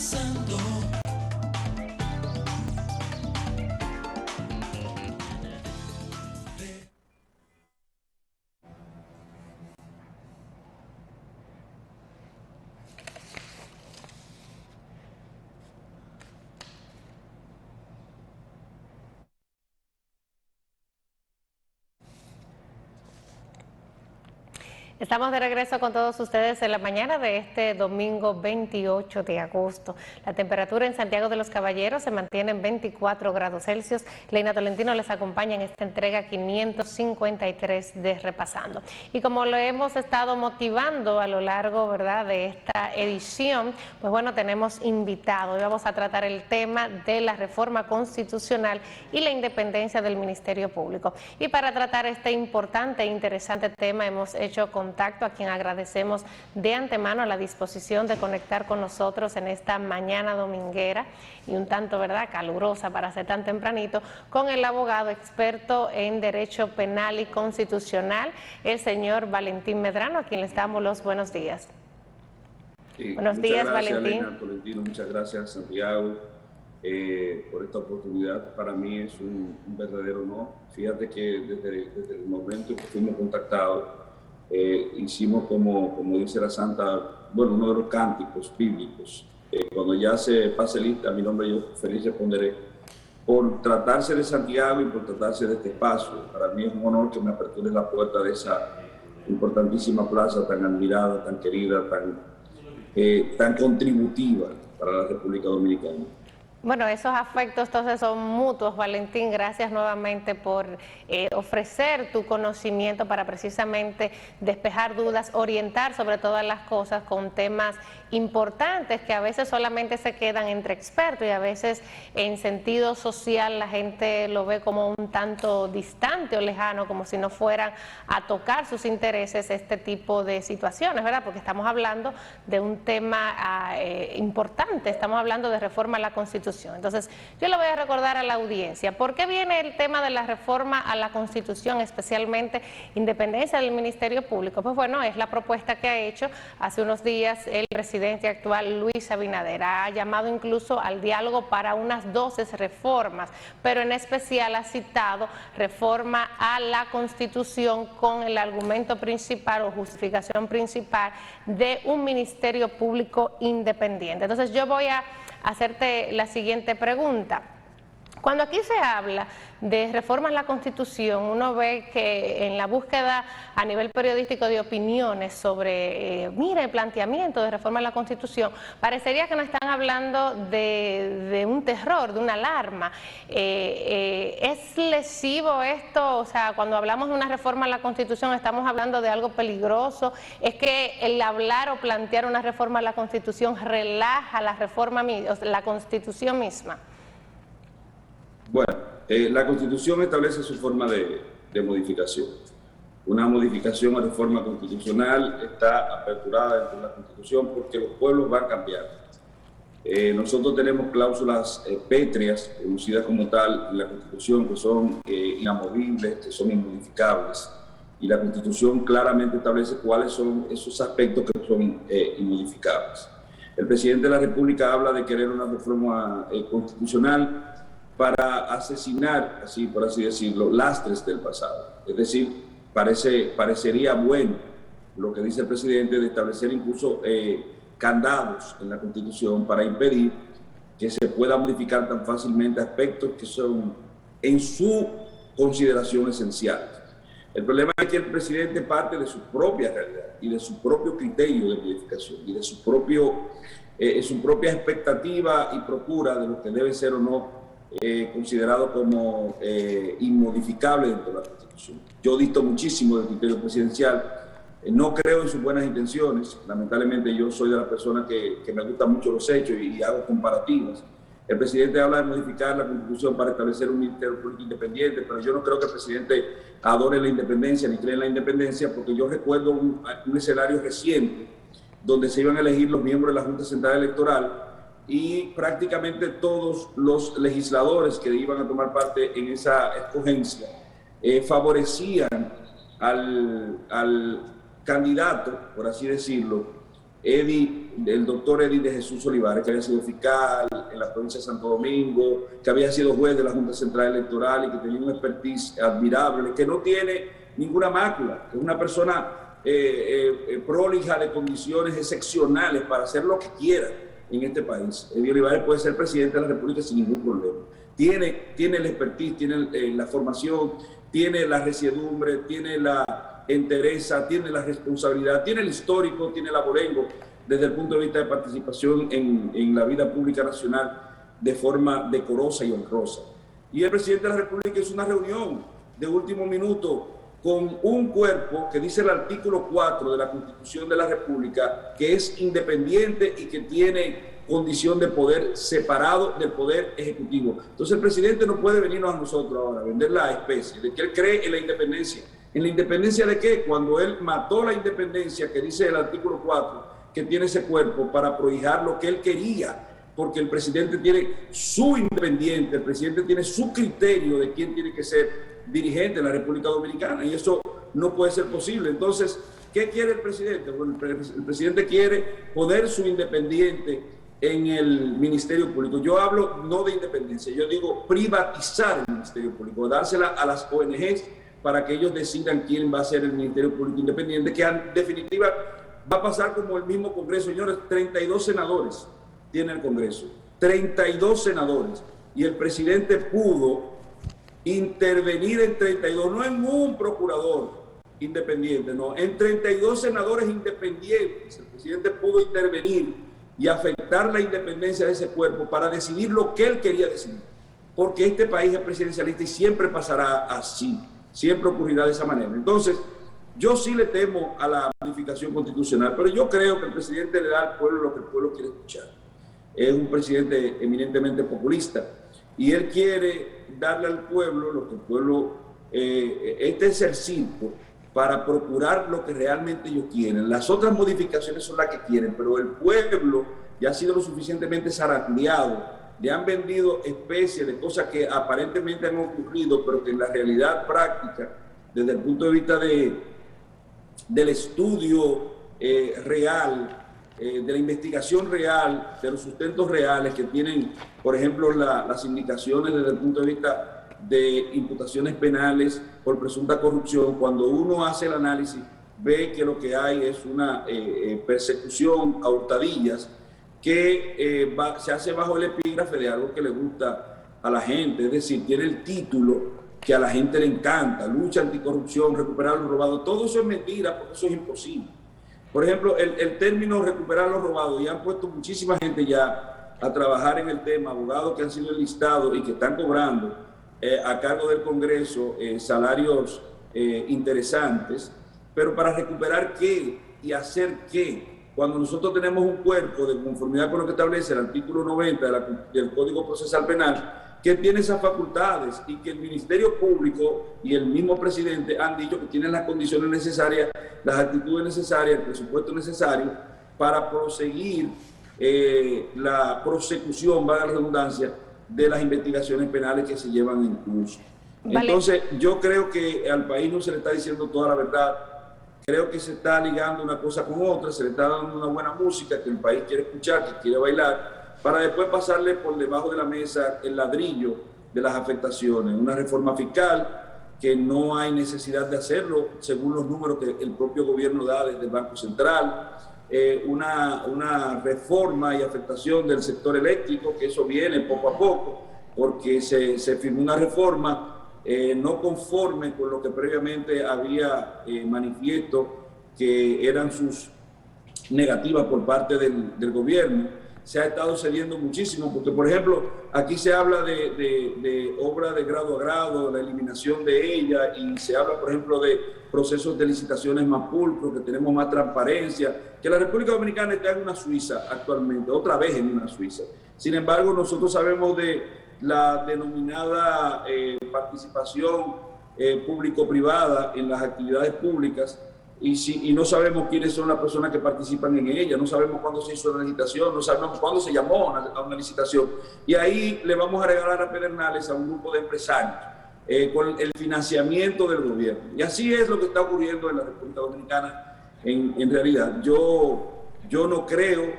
pasando. Estamos de regreso con todos ustedes en la mañana de este domingo 28 de agosto. La temperatura en Santiago de los Caballeros se mantiene en 24 grados Celsius. Leina Tolentino les acompaña en esta entrega 553 de Repasando. Y como lo hemos estado motivando a lo largo, ¿verdad?, de esta edición, pues bueno, tenemos invitado. Hoy vamos a tratar el tema de la reforma constitucional y la independencia del Ministerio Público. Y para tratar este importante e interesante tema hemos hecho contacto, a quien agradecemos de antemano la disposición de conectar con nosotros en esta mañana dominguera y un tanto, ¿verdad?, calurosa para ser tan tempranito, con el abogado experto en Derecho Penal y Constitucional, el señor Valentín Medrano, a quien le damos los buenos días. Sí, buenos días, gracias, Valentín. Leina Tolentino, muchas gracias, Santiago, por esta oportunidad. Para mí es un verdadero honor. Fíjate que desde el momento en que fuimos contactados, hicimos como dice la Santa, bueno, uno de los cánticos bíblicos. Cuando ya se pase lista mi nombre, yo feliz responderé. Por tratarse de Santiago y por tratarse de este espacio, para mí es un honor que me apertures la puerta de esa importantísima plaza tan admirada, tan querida, tan contributiva para la República Dominicana. Bueno, esos afectos entonces son mutuos, Valentín. Gracias nuevamente por ofrecer tu conocimiento para precisamente despejar dudas, orientar sobre todas las cosas con temas importantes que a veces solamente se quedan entre expertos y a veces en sentido social la gente lo ve como un tanto distante o lejano, como si no fueran a tocar sus intereses este tipo de situaciones, ¿verdad? Porque estamos hablando de un tema importante, estamos hablando de reforma a la Constitución. Entonces, yo le voy a recordar a la audiencia, ¿por qué viene el tema de la reforma a la Constitución, especialmente independencia del Ministerio Público? Pues bueno, es la propuesta que ha hecho hace unos días el presidente actual, Luis Abinader. Ha llamado incluso al diálogo para unas 12 reformas, pero en especial ha citado reforma a la Constitución con el argumento principal o justificación principal de un Ministerio Público independiente. Entonces, yo voy a hacerte la siguiente pregunta. Cuando aquí se habla de reformas a la Constitución, uno ve que en la búsqueda a nivel periodístico de opiniones sobre, mira, el planteamiento de reforma a la Constitución, parecería que nos están hablando de un terror, de una alarma. ¿Es lesivo esto? O sea, cuando hablamos de una reforma a la Constitución, ¿estamos hablando de algo peligroso? ¿Es que el hablar o plantear una reforma a la Constitución relaja la reforma, la Constitución misma? Bueno, la Constitución establece su forma de modificación. Una modificación o reforma constitucional está aperturada dentro de la Constitución porque los pueblos van cambiando. Nosotros tenemos cláusulas pétreas, conocidas como tal en la Constitución, que son inamovibles, que son inmodificables. Y la Constitución claramente establece cuáles son esos aspectos que son inmodificables. El presidente de la República habla de querer una reforma constitucional para asesinar, así por así decirlo, lastres del pasado. Es decir, parecería bueno lo que dice el presidente de establecer incluso candados en la Constitución para impedir que se pueda modificar tan fácilmente aspectos que son en su consideración esenciales. El problema es que el presidente parte de su propia realidad y de su propio criterio de modificación y de su propia expectativa y procura de lo que debe ser o no considerado como inmodificable dentro de la Constitución. Yo disto muchísimo del criterio presidencial, no creo en sus buenas intenciones. Lamentablemente yo soy de las personas que me gustan mucho los hechos y hago comparativas. El presidente habla de modificar la Constitución para establecer un Ministerio Público independiente, pero yo no creo que el presidente adore la independencia ni cree en la independencia, porque yo recuerdo un escenario reciente donde se iban a elegir los miembros de la Junta Central Electoral y prácticamente todos los legisladores que iban a tomar parte en esa escogencia favorecían al candidato, por así decirlo, el doctor Eddie de Jesús Olivares, que había sido fiscal en la provincia de Santo Domingo, que había sido juez de la Junta Central Electoral y que tenía un expertise admirable, que no tiene ninguna mácula, que es una persona prolija de condiciones excepcionales para hacer lo que quiera en este país. Eddie Olivares puede ser presidente de la República sin ningún problema. Tiene el expertise, tiene la formación, tiene la resiedumbre, tiene la entereza, tiene la responsabilidad, tiene el histórico, tiene el abolengo desde el punto de vista de participación en la vida pública nacional de forma decorosa y honrosa. Y el presidente de la República hizo una reunión de último minuto con un cuerpo que dice el artículo 4 de la Constitución de la República, que es independiente y que tiene condición de poder separado del poder ejecutivo. Entonces el presidente no puede venirnos a nosotros ahora a vender la especie de que él cree en la independencia. ¿En la independencia de qué? Cuando él mató la independencia, que dice el artículo 4, que tiene ese cuerpo para prohijar lo que él quería, porque el presidente tiene su independiente, el presidente tiene su criterio de quién tiene que ser dirigente de la República Dominicana, y eso no puede ser posible. Entonces, ¿qué quiere el presidente? Bueno, el presidente quiere poner su independiente en el Ministerio Público. Yo hablo no de independencia, yo digo privatizar el Ministerio Público, dársela a las ONGs para que ellos decidan quién va a ser el Ministerio Público Independiente, que en definitiva va a pasar como el mismo Congreso. Señores, 32 senadores tiene el Congreso, 32 senadores, y el presidente pudo intervenir en 32, no en un procurador independiente, no, en 32 senadores independientes. El presidente pudo intervenir y afectar la independencia de ese cuerpo para decidir lo que él quería decidir, porque este país es presidencialista y siempre pasará así, siempre ocurrirá de esa manera. Entonces, yo sí le temo a la modificación constitucional, pero yo creo que el presidente le da al pueblo lo que el pueblo quiere escuchar. Es un presidente eminentemente populista y él quiere darle al pueblo lo que el pueblo, este es el circo para procurar lo que realmente ellos quieren. Las otras modificaciones son las que quieren, pero el pueblo ya ha sido lo suficientemente zarandeado, le han vendido especies de cosas que aparentemente han ocurrido, pero que en la realidad práctica, desde el punto de vista del estudio real, de la investigación real, de los sustentos reales que tienen, por ejemplo, las indicaciones desde el punto de vista de imputaciones penales por presunta corrupción, cuando uno hace el análisis, ve que lo que hay es una persecución a hurtadillas que se hace bajo el epígrafe de algo que le gusta a la gente, es decir, tiene el título que a la gente le encanta: lucha anticorrupción, recuperar lo robado. Todo eso es mentira, porque eso es imposible. Por ejemplo, el término recuperar lo robado, y han puesto muchísima gente ya a trabajar en el tema, abogados que han sido enlistados y que están cobrando a cargo del Congreso salarios interesantes, pero para recuperar qué y hacer qué, cuando nosotros tenemos un cuerpo de conformidad con lo que establece el artículo 90 del Código Procesal Penal, que tiene esas facultades, y que el Ministerio Público y el mismo presidente han dicho que tienen las condiciones necesarias, las actitudes necesarias, el presupuesto necesario para proseguir la prosecución, valga la redundancia, de las investigaciones penales que se llevan en curso. Vale. Entonces, yo creo que al país no se le está diciendo toda la verdad. Creo que se está ligando una cosa con otra, se le está dando una buena música que el país quiere escuchar, que quiere bailar, para después pasarle por debajo de la mesa el ladrillo de las afectaciones. Una reforma fiscal que no hay necesidad de hacerlo, según los números que el propio gobierno da desde el Banco Central. Una reforma y afectación del sector eléctrico, que eso viene poco a poco, porque se firmó una reforma no conforme con lo que previamente había manifiesto que eran sus negativas por parte del gobierno. Se ha estado cediendo muchísimo, porque por ejemplo aquí se habla de obra de grado a grado, la eliminación de ella, y se habla por ejemplo de procesos de licitaciones más pulcros, que tenemos más transparencia, que la República Dominicana está en una Suiza actualmente, otra vez en una Suiza. Sin embargo, nosotros sabemos de la denominada participación público-privada en las actividades públicas, y no sabemos quiénes son las personas que participan en ella, no sabemos cuándo se hizo la licitación, no sabemos cuándo se llamó a una licitación, y ahí le vamos a regalar a Pedernales a un grupo de empresarios con el financiamiento del gobierno. Y así es lo que está ocurriendo en la República Dominicana en realidad. Yo yo no creo,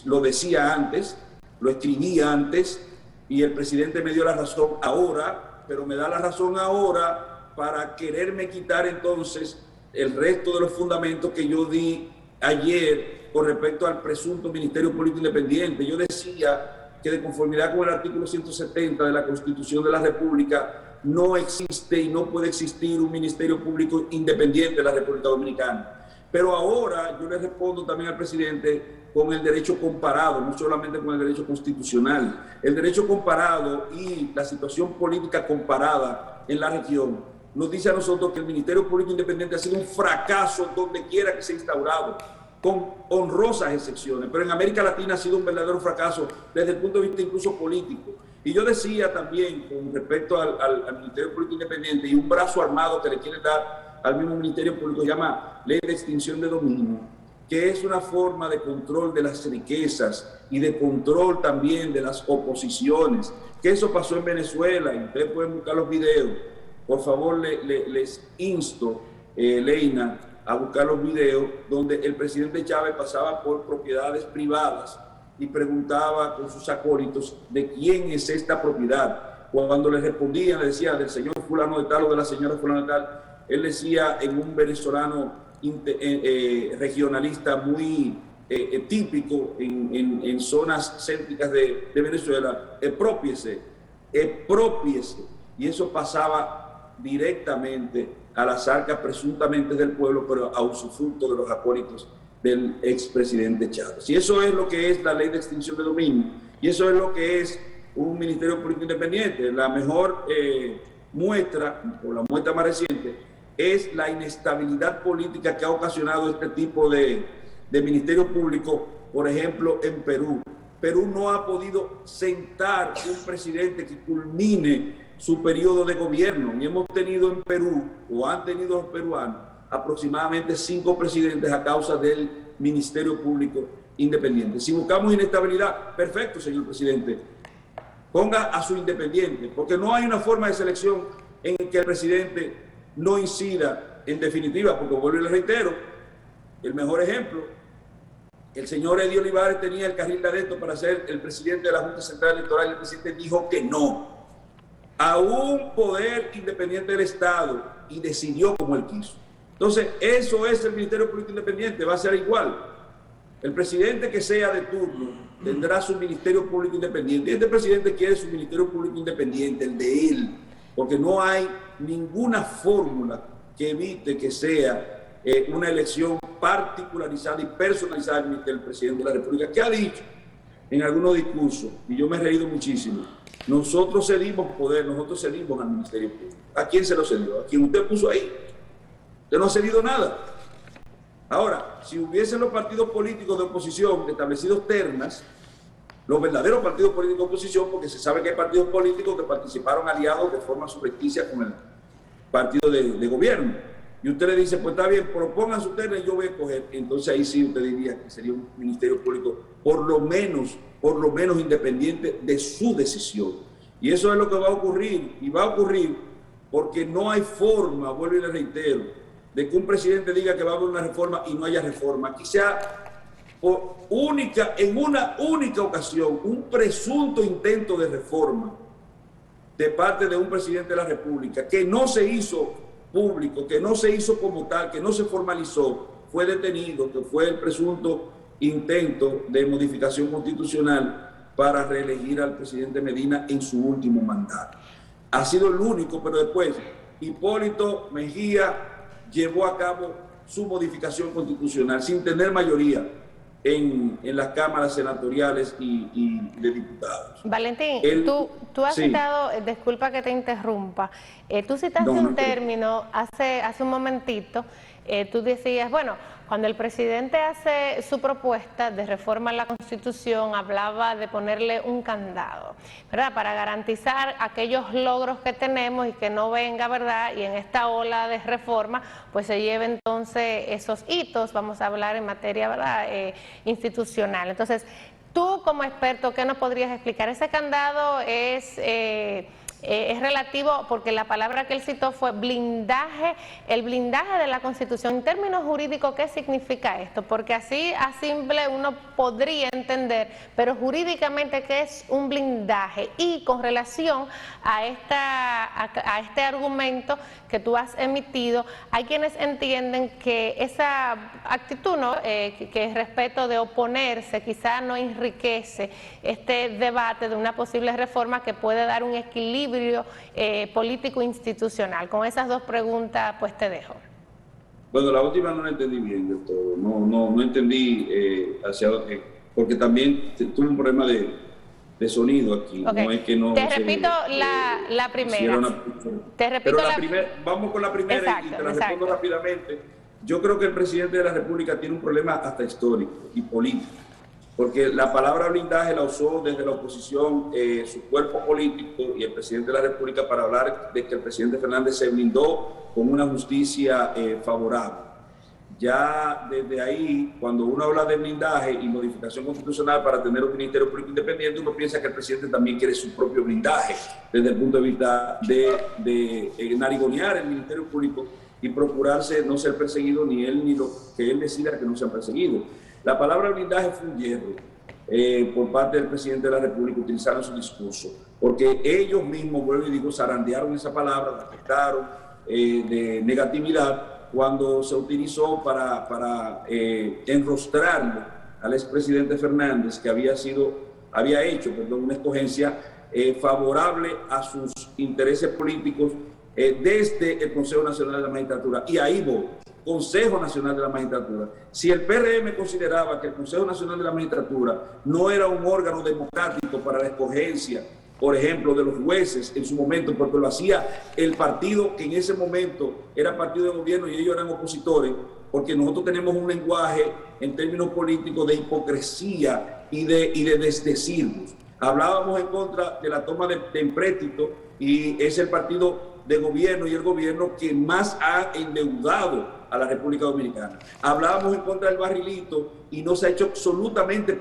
lo decía antes, lo escribía antes, y el presidente me dio la razón ahora, pero me da la razón ahora para quererme quitar entonces el resto de los fundamentos que yo di ayer con respecto al presunto Ministerio Público Independiente. Yo decía que de conformidad con el artículo 170 de la Constitución de la República no existe y no puede existir un Ministerio Público Independiente de la República Dominicana. Pero ahora yo le respondo también al presidente con el derecho comparado, no solamente con el derecho constitucional. El derecho comparado y la situación política comparada en la región nos dice a nosotros que el Ministerio Público Independiente ha sido un fracaso donde quiera que se ha instaurado, con honrosas excepciones, pero en América Latina ha sido un verdadero fracaso desde el punto de vista incluso político. Y yo decía también con respecto al Ministerio Público Independiente y un brazo armado que le quiere dar al mismo Ministerio Público, se llama Ley de Extinción de Dominio, que es una forma de control de las riquezas y de control también de las oposiciones, que eso pasó en Venezuela, y ustedes pueden buscar los videos. Por favor, les insto, Leina, a buscar los videos donde el presidente Chávez pasaba por propiedades privadas y preguntaba con sus acólitos de quién es esta propiedad. Cuando le respondían, le decía del señor fulano de tal o de la señora fulano de tal, él decía en un venezolano regionalista muy típico en zonas céntricas de Venezuela, expropiese. Y eso pasaba directamente a las arcas presuntamente del pueblo, pero a usufructo de los acólitos del expresidente Chávez. Y eso es lo que es la Ley de Extinción de Dominio, y eso es lo que es un Ministerio Público Independiente. La mejor muestra, o la muestra más reciente, es la inestabilidad política que ha ocasionado este tipo de ministerio público, por ejemplo, en Perú. Perú no ha podido sentar un presidente que culmine su periodo de gobierno, y hemos tenido en Perú, o han tenido los peruanos, aproximadamente 5 presidentes a causa del Ministerio Público Independiente. Si buscamos inestabilidad, perfecto, señor presidente, ponga a su independiente, porque no hay una forma de selección en que el presidente no incida, en definitiva, porque vuelvo y le reitero, el mejor ejemplo, el señor Eddie Olivares tenía el carril de adentro para ser el presidente de la Junta Central Electoral, y el presidente dijo que no a un poder independiente del Estado y decidió como él quiso. Entonces, eso es el Ministerio Público Independiente, va a ser igual. El presidente que sea de turno tendrá su Ministerio Público Independiente. Y este presidente quiere su Ministerio Público Independiente, el de él, porque no hay ninguna fórmula que evite que sea una elección particularizada y personalizada del presidente de la República, que ha dicho en algunos discursos, y yo me he reído muchísimo: nosotros cedimos poder, nosotros cedimos al Ministerio Público. ¿A quién se lo cedió? ¿A quién usted puso ahí? Usted no ha cedido nada. Ahora, si hubiesen los partidos políticos de oposición establecidos ternas, los verdaderos partidos políticos de oposición, porque se sabe que hay partidos políticos que participaron aliados de forma subrepticia con el partido de gobierno, y usted le dice, pues está bien, propongan su terna y yo voy a escoger, entonces ahí sí usted diría que sería un Ministerio Público por lo menos independiente de su decisión. Y eso es lo que va a ocurrir, y va a ocurrir porque no hay forma, vuelvo y le reitero, de que un presidente diga que va a haber una reforma y no haya reforma. Aquí sea en una única ocasión un presunto intento de reforma de parte de un presidente de la República que no se hizo público, que no se hizo como tal, que no se formalizó, fue detenido, que fue el presunto intento de modificación constitucional para reelegir al presidente Medina en su último mandato. Ha sido el único, pero después Hipólito Mejía llevó a cabo su modificación constitucional sin tener mayoría en las cámaras senatoriales y de diputados. Valentín, tú has sí. citado, disculpa que te interrumpa, tú citaste un término hace un momentito, tú decías, bueno, cuando el presidente hace su propuesta de reforma a la Constitución, hablaba de ponerle un candado, ¿verdad?, para garantizar aquellos logros que tenemos y que no venga, ¿verdad?, y en esta ola de reforma, pues se lleve entonces esos hitos, vamos a hablar en materia, ¿verdad?, institucional. Entonces, tú como experto, ¿qué nos podrías explicar? ¿Ese candado es es relativo, porque la palabra que él citó fue blindaje, el blindaje de la Constitución. En términos jurídicos, ¿qué significa esto? Porque así a simple uno podría entender, pero jurídicamente, ¿qué es un blindaje? Y con relación a este argumento que tú has emitido, hay quienes entienden que esa actitud, ¿no? que es respeto de oponerse, quizá no enriquece este debate de una posible reforma que puede dar un equilibrio político institucional. Con esas dos preguntas pues te dejo. Bueno, la última no la entendí bien del todo, no entendí hacia dónde, porque también tuve un problema de sonido aquí. Okay. No es que no te repito la primera. Te repito pero vamos con la primera. Exacto, y te la respondo rápidamente. Yo creo que el presidente de la República tiene un problema hasta histórico y político, porque la palabra blindaje la usó desde la oposición su cuerpo político y el presidente de la República para hablar de que el presidente Fernández se blindó con una justicia favorable. Ya desde ahí, cuando uno habla de blindaje y modificación constitucional para tener un ministerio público independiente, uno piensa que el presidente también quiere su propio blindaje desde el punto de vista de narigonear el ministerio público y procurarse no ser perseguido ni él ni lo que él decida que no sean perseguidos. La palabra blindaje fue un hierro por parte del presidente de la República, utilizaron su discurso, porque ellos mismos, vuelvo y digo, zarandearon esa palabra, la afectaron de negatividad cuando se utilizó para enrostrarlo al expresidente Fernández, que había hecho una escogencia favorable a sus intereses políticos desde el Consejo Nacional de la Magistratura. Y ahí voy. Consejo Nacional de la Magistratura. Si el PRM consideraba que el Consejo Nacional de la Magistratura no era un órgano democrático para la escogencia, por ejemplo, de los jueces en su momento, porque lo hacía el partido que en ese momento era partido de gobierno y ellos eran opositores, porque nosotros tenemos un lenguaje en términos políticos de hipocresía y de desdecirnos. Hablábamos en contra de la toma de empréstito y es el partido de gobierno y el gobierno que más ha endeudado a la República Dominicana. Hablábamos en contra del barrilito y no se ha hecho absolutamente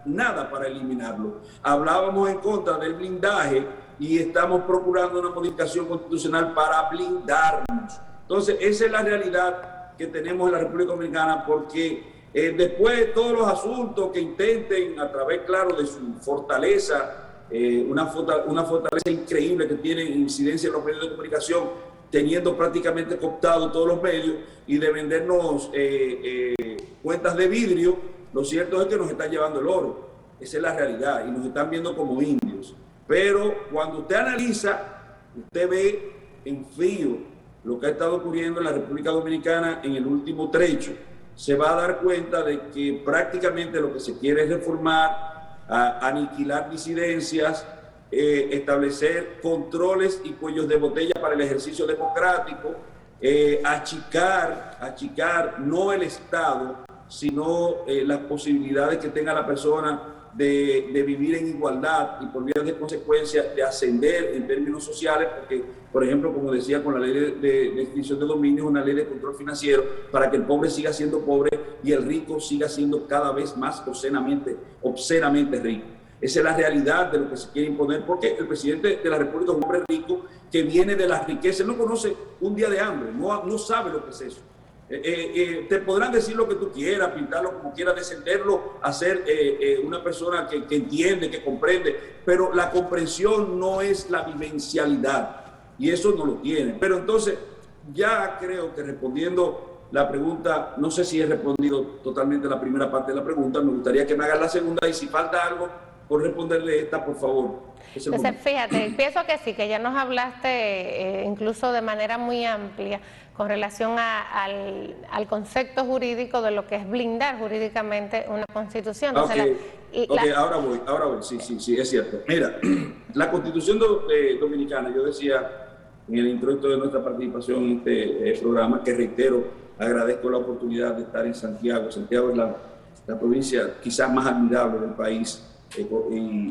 nada para eliminarlo. Hablábamos en contra del blindaje y estamos procurando una modificación constitucional para blindarnos. Entonces, esa es la realidad que tenemos en la República Dominicana, porque después de todos los asuntos que intenten, a través, claro, de su fortaleza, una fortaleza increíble que tiene incidencia en los medios de comunicación, teniendo prácticamente cooptado todos los medios y de vendernos cuentas de vidrio, lo cierto es que nos están llevando el oro. Esa es la realidad y nos están viendo como indios. Pero cuando usted analiza, usted ve en frío lo que ha estado ocurriendo en la República Dominicana en el último trecho, se va a dar cuenta de que prácticamente lo que se quiere es reformar, aniquilar disidencias, establecer controles y cuellos de botella para el ejercicio democrático, achicar no el Estado, sino las posibilidades que tenga la persona de vivir en igualdad y por vía de consecuencia de ascender en términos sociales, porque, por ejemplo, como decía, con la ley de extinción de dominio, es una ley de control financiero para que el pobre siga siendo pobre y el rico siga siendo cada vez más obscenamente rico. Esa es la realidad de lo que se quiere imponer, porque el presidente de la República es un hombre rico que viene de las riquezas, no conoce un día de hambre, no sabe lo que es eso. Te podrán decir lo que tú quieras, pintarlo como quieras, descenderlo a ser una persona que entiende, que comprende, pero la comprensión no es la vivencialidad y eso no lo tiene. Pero entonces ya creo que respondiendo la pregunta, no sé si he respondido totalmente la primera parte de la pregunta, me gustaría que me hagas la segunda y si falta algo por responderle esta, por favor. Entonces, fíjate, pienso que sí, que ya nos hablaste incluso de manera muy amplia con relación al concepto jurídico de lo que es blindar jurídicamente una constitución. Entonces, ahora voy, sí, es cierto. Mira, la Constitución dominicana, yo decía en el introito de nuestra participación en este programa, que reitero, agradezco la oportunidad de estar en Santiago. Santiago es la provincia quizás más admirable del país.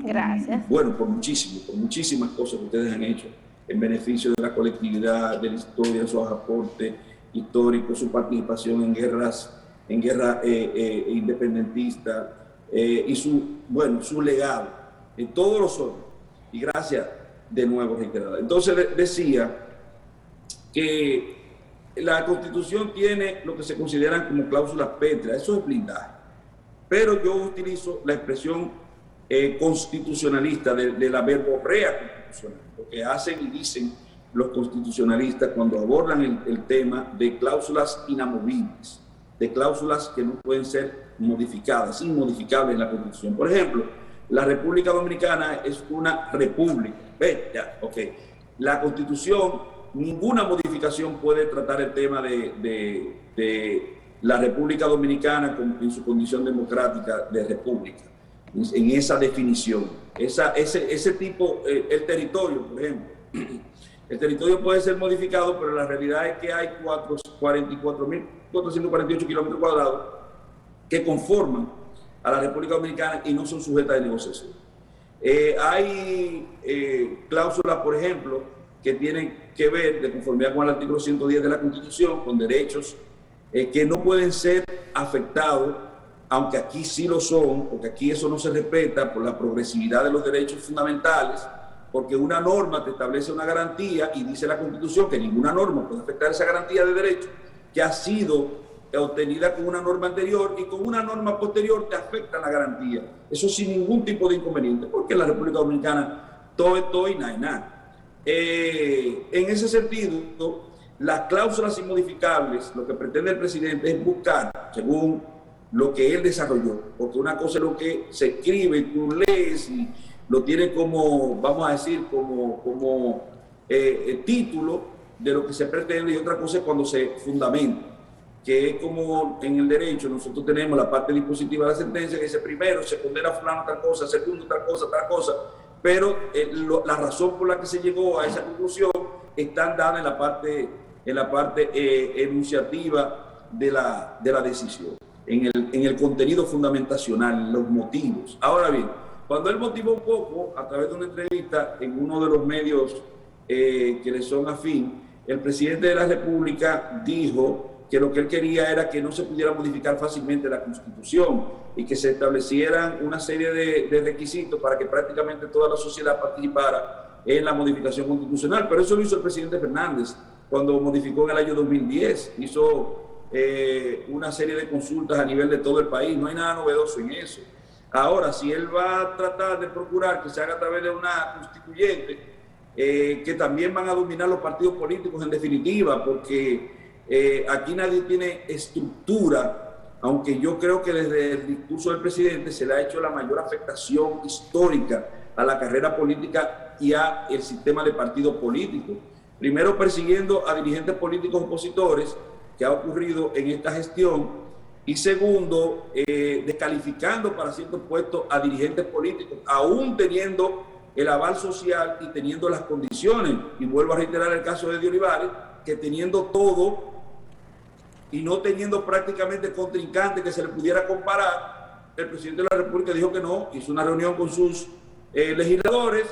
Gracias. Bueno, por muchísimas cosas que ustedes han hecho en beneficio de la colectividad, de la historia, sus aportes históricos, su participación en guerra independentista y su legado en todos los órdenes. Y gracias de nuevo reiterada. Entonces decía que la Constitución tiene lo que se consideran como cláusulas pétreas, eso es blindaje. Pero yo utilizo la expresión constitucionalista de la verborrea constitucional, lo que hacen y dicen los constitucionalistas cuando abordan el tema de cláusulas inamovibles, de cláusulas que no pueden ser modificadas, inmodificables en la Constitución. Por ejemplo, la República Dominicana es una república. La Constitución, ninguna modificación puede tratar el tema de la República Dominicana en su condición democrática de república, en esa definición. Ese tipo, el territorio, por ejemplo, el territorio puede ser modificado, pero la realidad es que hay 44.448 kilómetros cuadrados que conforman a la República Dominicana y no son sujetas de negociación. Hay cláusulas, por ejemplo, que tienen que ver, de conformidad con el artículo 110 de la Constitución, con derechos que no pueden ser afectados, aunque aquí sí lo son, porque aquí eso no se respeta por la progresividad de los derechos fundamentales, porque una norma te establece una garantía y dice la Constitución que ninguna norma puede afectar esa garantía de derechos que ha sido obtenida con una norma anterior, y con una norma posterior te afecta la garantía. Eso sin ningún tipo de inconveniente, porque en la República Dominicana todo es todo y nada es nada. En ese sentido, las cláusulas inmodificables, lo que pretende el presidente es buscar, según lo que él desarrolló, porque una cosa es lo que se escribe, tú lees y lo tiene como, vamos a decir, como título de lo que se pretende, y otra cosa es cuando se fundamenta, que es como en el derecho nosotros tenemos la parte dispositiva de la sentencia que dice primero se condena a fulano tal cosa, segundo tal cosa, pero la razón por la que se llegó a esa conclusión están dadas en la parte enunciativa de la decisión, en el contenido fundamentacional, los motivos. Ahora bien, cuando él motivó un poco, a través de una entrevista en uno de los medios que le son afín, el presidente de la República dijo que lo que él quería era que no se pudiera modificar fácilmente la Constitución y que se establecieran una serie de requisitos para que prácticamente toda la sociedad participara en la modificación constitucional. Pero eso lo hizo el presidente Fernández cuando modificó en el año 2010, hizo una serie de consultas a nivel de todo el país. No hay nada novedoso en eso. Ahora, si él va a tratar de procurar que se haga a través de una constituyente, que también van a dominar los partidos políticos en definitiva, porque aquí nadie tiene estructura, aunque yo creo que desde el discurso del presidente se le ha hecho la mayor afectación histórica a la carrera política y a el sistema de partidos políticos. Primero persiguiendo a dirigentes políticos opositores, que ha ocurrido en esta gestión, y segundo, descalificando para ciertos puestos a dirigentes políticos, aún teniendo el aval social y teniendo las condiciones. Y vuelvo a reiterar el caso de Eddie Olivares, que teniendo todo y no teniendo prácticamente contrincante que se le pudiera comparar, el presidente de la República dijo que no, hizo una reunión con sus legisladores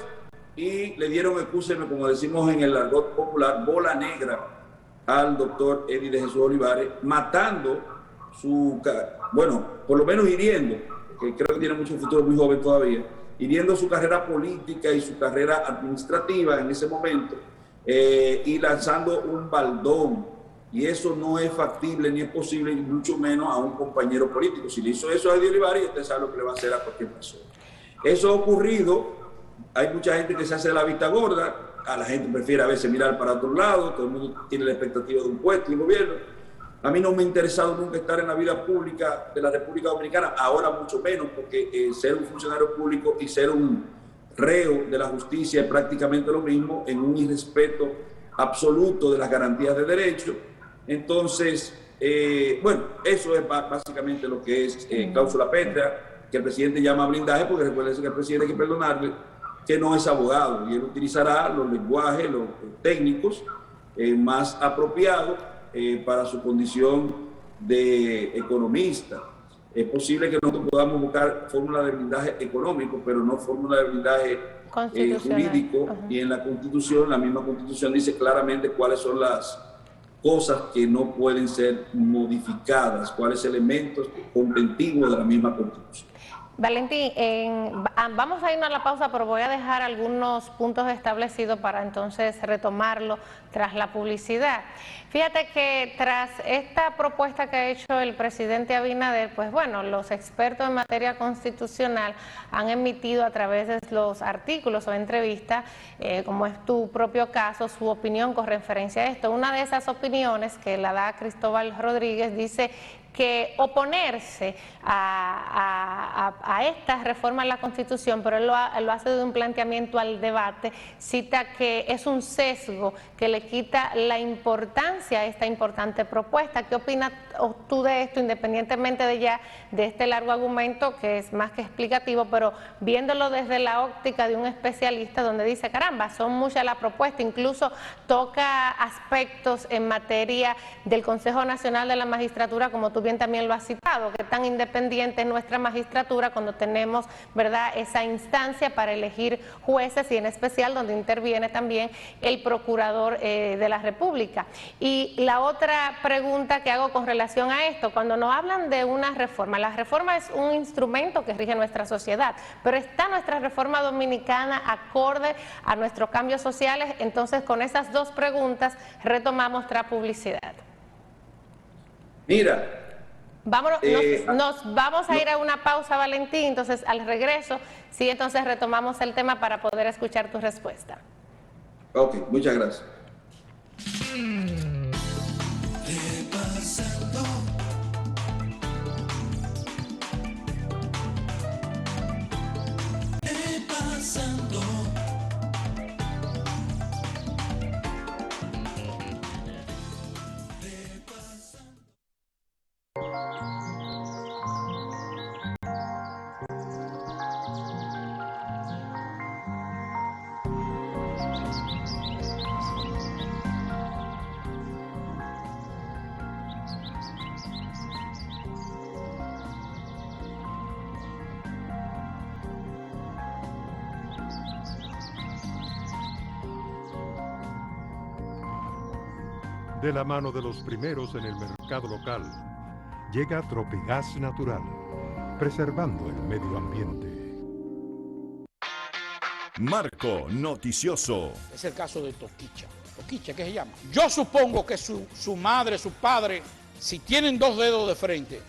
y le dieron, excúsenme, como decimos en el argot popular, bola negra al doctor Eddie de Jesús Olivares, matando por lo menos hiriendo, que creo que tiene mucho futuro, muy joven todavía, hiriendo su carrera política y su carrera administrativa en ese momento, y lanzando un baldón. Y eso no es factible ni es posible, ni mucho menos a un compañero político. Si le hizo eso a Eddie Olivares, usted sabe lo que le va a hacer a cualquier persona. Eso ha ocurrido. Hay mucha gente que se hace la vista gorda, a la gente prefiere a veces mirar para otro lado, todo el mundo tiene la expectativa de un puesto y gobierno. A mí no me ha interesado nunca estar en la vida pública de la República Dominicana, ahora mucho menos, porque ser un funcionario público y ser un reo de la justicia es prácticamente lo mismo, en un irrespeto absoluto de las garantías de derecho. Entonces, eso es básicamente lo que es cláusula pétrea, que el presidente llama blindaje, porque recuerden que el presidente hay que perdonarle que no es abogado y él utilizará los lenguajes, los técnicos más apropiados para su condición de economista. Es posible que nosotros podamos buscar fórmulas de blindaje económico, pero no fórmula de blindaje jurídico. Y en la Constitución, la misma Constitución dice claramente cuáles son las cosas que no pueden ser modificadas, cuáles elementos contentivos de la misma Constitución. Valentín, vamos a irnos a la pausa, pero voy a dejar algunos puntos establecidos para entonces retomarlo tras la publicidad. Fíjate que tras esta propuesta que ha hecho el presidente Abinader, pues bueno, los expertos en materia constitucional han emitido a través de los artículos o entrevistas, como es tu propio caso, su opinión con referencia a esto. Una de esas opiniones que la da Cristóbal Rodríguez dice que oponerse a esta reforma a la Constitución, pero él lo hace de un planteamiento al debate, cita que es un sesgo que le quita la importancia a esta importante propuesta. ¿Qué opinas tú de esto, independientemente de este largo argumento que es más que explicativo, pero viéndolo desde la óptica de un especialista donde dice, caramba, son muchas las propuestas, incluso toca aspectos en materia del Consejo Nacional de la Magistratura, como tú bien también lo has citado, que tan independiente es nuestra magistratura cuando tenemos, ¿verdad?, esa instancia para elegir jueces y en especial donde interviene también el procurador de la República. Y la otra pregunta que hago con relación a esto, cuando nos hablan de una reforma, la reforma es un instrumento que rige nuestra sociedad, pero ¿está nuestra reforma dominicana acorde a nuestros cambios sociales? Entonces, con esas dos preguntas retomamos tras publicidad. Mira, vámonos, nos vamos a ir a una pausa, Valentín, entonces al regreso, sí, entonces retomamos el tema para poder escuchar tu respuesta. Ok, muchas gracias. De la mano de los primeros en el mercado local, llega Tropigas Natural, preservando el medio ambiente. Marco Noticioso. Es el caso de Toquicha. Toquicha, ¿qué se llama? Yo supongo que su madre, su padre, si tienen dos dedos de frente,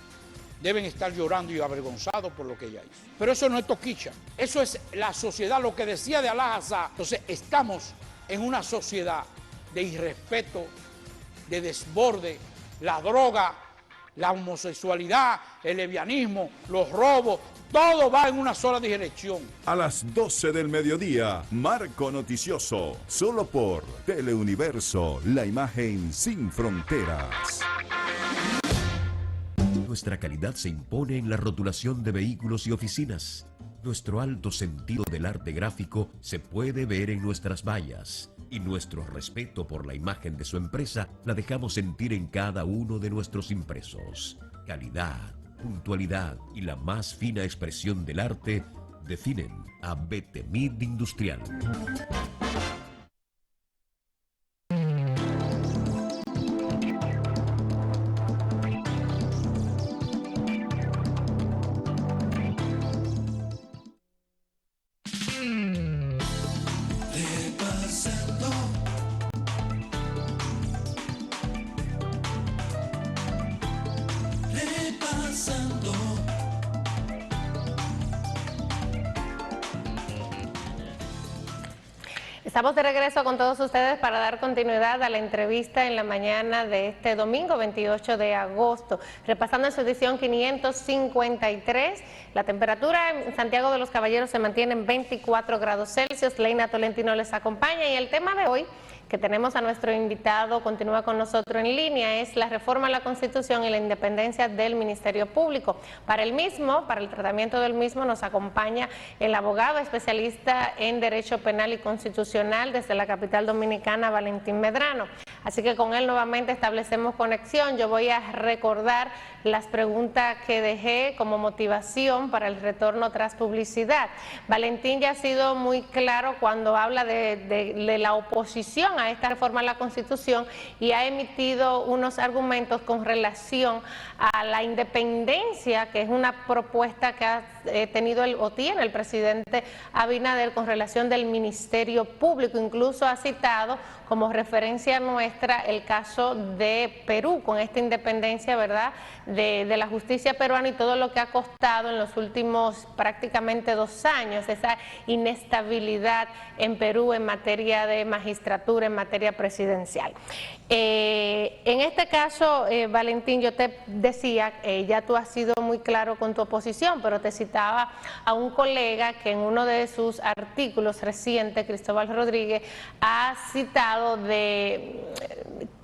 deben estar llorando y avergonzados por lo que ella hizo. Pero eso no es Toquicha. Eso es la sociedad, lo que decía de Al-Azhar. Entonces, estamos en una sociedad de irrespeto, de desborde, la droga, la homosexualidad, el lesbianismo, los robos, todo va en una sola dirección. A las 12 del mediodía, Marco Noticioso, solo por Teleuniverso, la imagen sin fronteras. Nuestra calidad se impone en la rotulación de vehículos y oficinas. Nuestro alto sentido del arte gráfico se puede ver en nuestras vallas. Y nuestro respeto por la imagen de su empresa la dejamos sentir en cada uno de nuestros impresos. Calidad, puntualidad y la más fina expresión del arte definen a Betemid Industrial. Estamos de regreso con todos ustedes para dar continuidad a la entrevista en la mañana de este domingo 28 de agosto. Repasando en su edición 553, la temperatura en Santiago de los Caballeros se mantiene en 24 grados Celsius. Leina Tolentino les acompaña y el tema de hoy que tenemos a nuestro invitado, continúa con nosotros en línea, es la reforma a la Constitución y la independencia del Ministerio Público. Para el tratamiento del mismo, nos acompaña el abogado especialista en Derecho Penal y Constitucional desde la capital dominicana, Valentín Medrano. Así que con él nuevamente establecemos conexión. Yo voy a recordar las preguntas que dejé como motivación para el retorno tras publicidad. Valentín ya ha sido muy claro cuando habla de la oposición a esta reforma a la Constitución y ha emitido unos argumentos con relación a la independencia, que es una propuesta que ha tenido o tiene el presidente Abinader con relación del Ministerio Público. Incluso ha citado como referencia nuestra el caso de Perú, con esta independencia, ¿verdad?, de la justicia peruana y todo lo que ha costado en los últimos prácticamente 2 años, esa inestabilidad en Perú en materia de magistratura, en materia presidencial. En este caso, Valentín, yo te decía, ya tú has sido muy claro con tu oposición, pero te citaba a un colega que en uno de sus artículos recientes, Cristóbal Rodríguez, ha citado él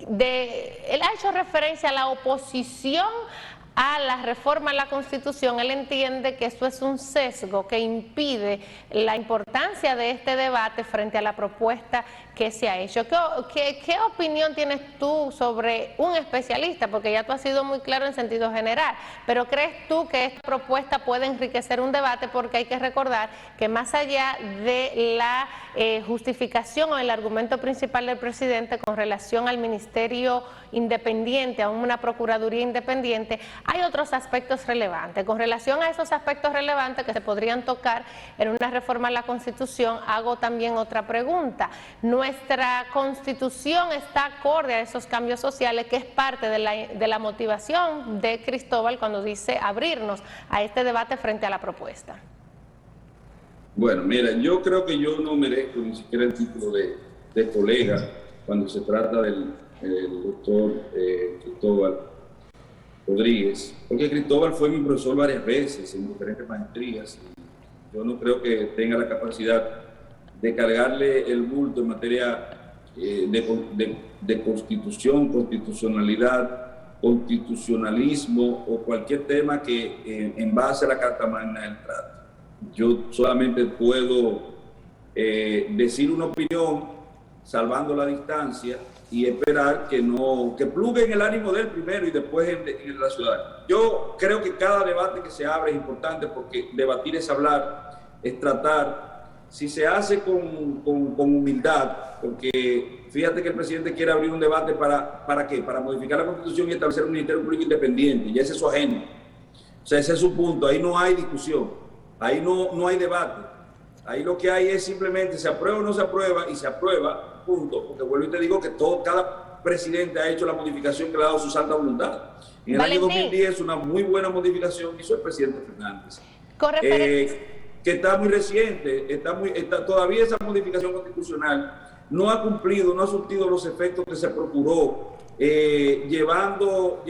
ha hecho referencia a la oposición a la reforma a la Constitución. Él entiende que eso es un sesgo que impide la importancia de este debate frente a la propuesta que se ha hecho. ¿Qué opinión tienes tú sobre un especialista? Porque ya tú has sido muy claro en sentido general, pero ¿crees tú que esta propuesta puede enriquecer un debate? Porque hay que recordar que más allá de la justificación o el argumento principal del presidente con relación al ministerio independiente, a una procuraduría independiente, hay otros aspectos relevantes. Con relación a esos aspectos relevantes que se podrían tocar en una reforma a la Constitución, hago también otra pregunta. ¿Nuestra Constitución está acorde a esos cambios sociales, que es parte de la motivación de Cristóbal cuando dice abrirnos a este debate frente a la propuesta? Bueno, mira, yo creo que yo no merezco ni siquiera el título de colega cuando se trata del doctor Cristóbal Rodríguez, porque Cristóbal fue mi profesor varias veces en diferentes maestrías y yo no creo que tenga la capacidad de cargarle el bulto en materia de constitución, constitucionalidad, constitucionalismo o cualquier tema que en base a la Carta Magna del trate. Yo solamente puedo decir una opinión salvando la distancia y esperar que plugue en el ánimo de él primero y después en la ciudad. Yo creo que cada debate que se abre es importante, porque debatir es hablar, es tratar. Si se hace con humildad, porque fíjate que el presidente quiere abrir un debate ¿para qué? Para modificar la Constitución y establecer un Ministerio Público independiente, y ese es su agenda. O sea, ese es su punto, ahí no hay discusión, ahí no hay debate. Ahí lo que hay es simplemente se aprueba o no se aprueba, y se aprueba, punto, porque vuelvo y te digo que cada presidente ha hecho la modificación que le ha dado su santa voluntad. En el año 2010 una muy buena modificación hizo el presidente Fernández. Que está muy reciente, todavía esa modificación constitucional no ha cumplido, no ha surtido los efectos que se procuró, llevando